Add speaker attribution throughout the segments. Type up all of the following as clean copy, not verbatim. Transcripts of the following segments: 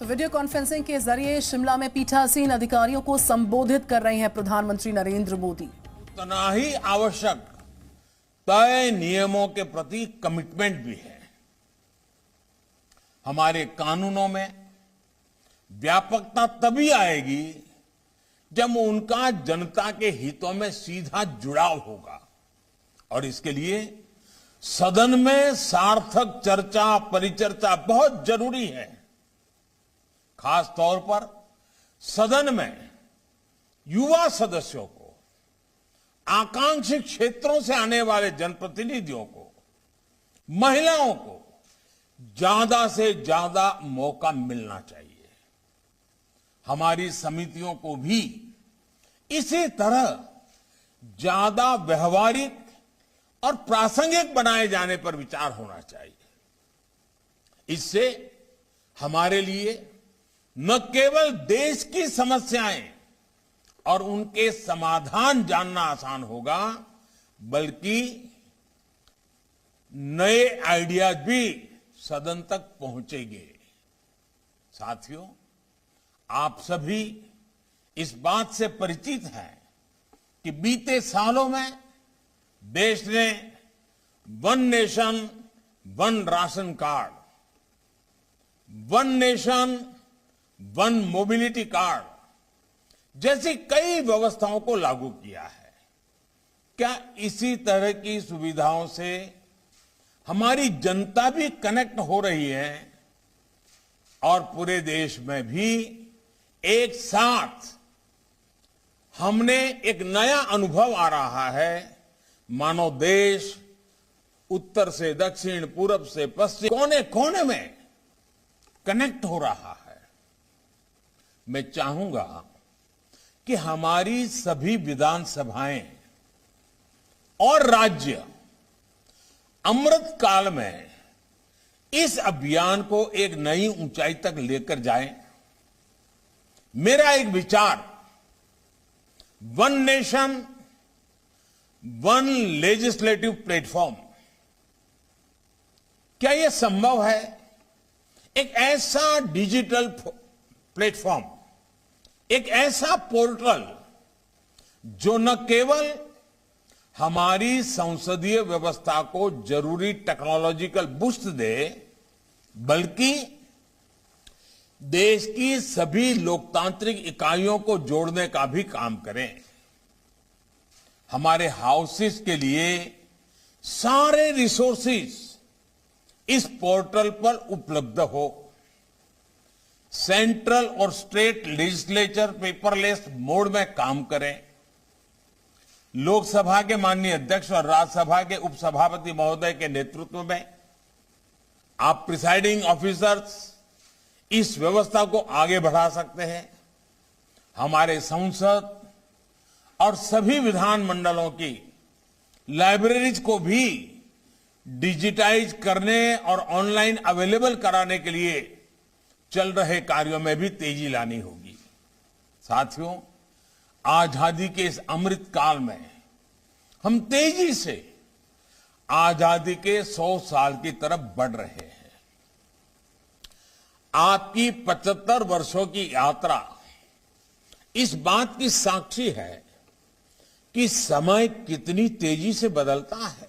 Speaker 1: तो video conferencing के जरिए शिमला में पीठासीन अधिकारियों को संबोधित कर रहे हैं प्रधानमंत्री नरेंद्र मोदी।
Speaker 2: उतना ही आवश्यक तय नियमों के प्रति कमिटमेंट भी है। हमारे कानूनों में व्यापकता तभी आएगी जब उनका जनता के हितों में सीधा जुड़ाव होगा और इसके लिए सदन में सार्थक चर्चा परिचर्चा बहुत जरूरी है। खास तौर पर सदन में युवा सदस्यों को, आकांक्षी क्षेत्रों से आने वाले जनप्रतिनिधियों को, महिलाओं को ज्यादा से ज्यादा मौका मिलना चाहिए। हमारी समितियों को भी इसी तरह ज्यादा व्यवहारिक और प्रासंगिक बनाए जाने पर विचार होना चाहिए। इससे हमारे लिए न केवल देश की समस्याएं और उनके समाधान जानना आसान होगा, बल्कि नए आइडियाज भी सदन तक पहुंचेंगे। साथियों, आप सभी इस बात से परिचित हैं कि बीते सालों में देश ने one nation one ration card, one nation one mobility card जैसी कई व्यवस्थाओं को लागू किया है। क्या इसी तरह की सुविधाओं से हमारी जनता भी कनेक्ट हो रही है और पूरे देश में भी एक साथ हमने एक नया अनुभव आ रहा है, मानो देश उत्तर से दक्षिण, पूरब से पश्चिम, कोने कोने में कनेक्ट हो रहा है। मैं चाहूंगा कि हमारी सभी विधानसभाएं और राज्य अमृत काल में इस अभियान को एक नई ऊंचाई तक लेकर जाएं। मेरा एक विचार, one nation one legislative platform, क्या यह संभव है? एक ऐसा डिजिटल प्लेटफॉर्म, एक ऐसा पोर्टल जो न केवल हमारी संसदीय व्यवस्था को जरूरी टेक्नोलॉजिकल बूस्ट दे, बल्कि देश की सभी लोकतांत्रिक इकाइयों को जोड़ने का भी काम करें। हमारे हाउसेस के लिए सारे रिसोर्सेज इस पोर्टल पर उपलब्ध हो। सेंट्रल और स्टेट लेजिस्लेचर पेपरलेस मोड में काम करें। लोकसभा के माननीय अध्यक्ष और राज्यसभा के उपसभापति महोदय के नेतृत्व में आप प्रिसाइडिंग ऑफिसर्स इस व्यवस्था को आगे बढ़ा सकते हैं। हमारे संसद और सभी विधानमंडलों की लाइब्रेरीज को भी डिजिटाइज करने और ऑनलाइन अवेलेबल कराने के लिए चल रहे कार्यों में भी तेजी लानी होगी। साथियों, आजादी के इस अमृत काल में हम तेजी से आजादी के 100 साल की तरफ बढ़ रहे हैं। आपकी 75 वर्षों की यात्रा इस बात की साक्षी है कि समय कितनी तेजी से बदलता है।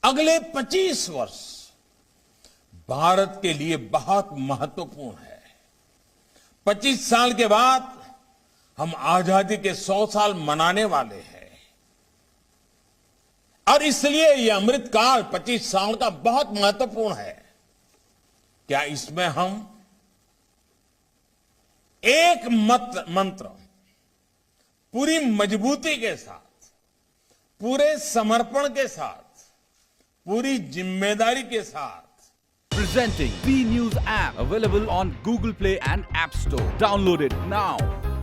Speaker 2: अगले 25 वर्ष भारत के लिए बहुत महत्वपूर्ण है। 25 साल के बाद हम आजादी के 100 साल मनाने वाले हैं और इसलिए यह अमृत काल 25 साल का बहुत महत्वपूर्ण है। क्या इसमें हम एक मंत्र पूरी मजबूती के साथ, पूरे समर्पण के साथ, पूरी जिम्मेदारी के साथ
Speaker 3: Presenting B News app available on Google Play and App Store. Download it now.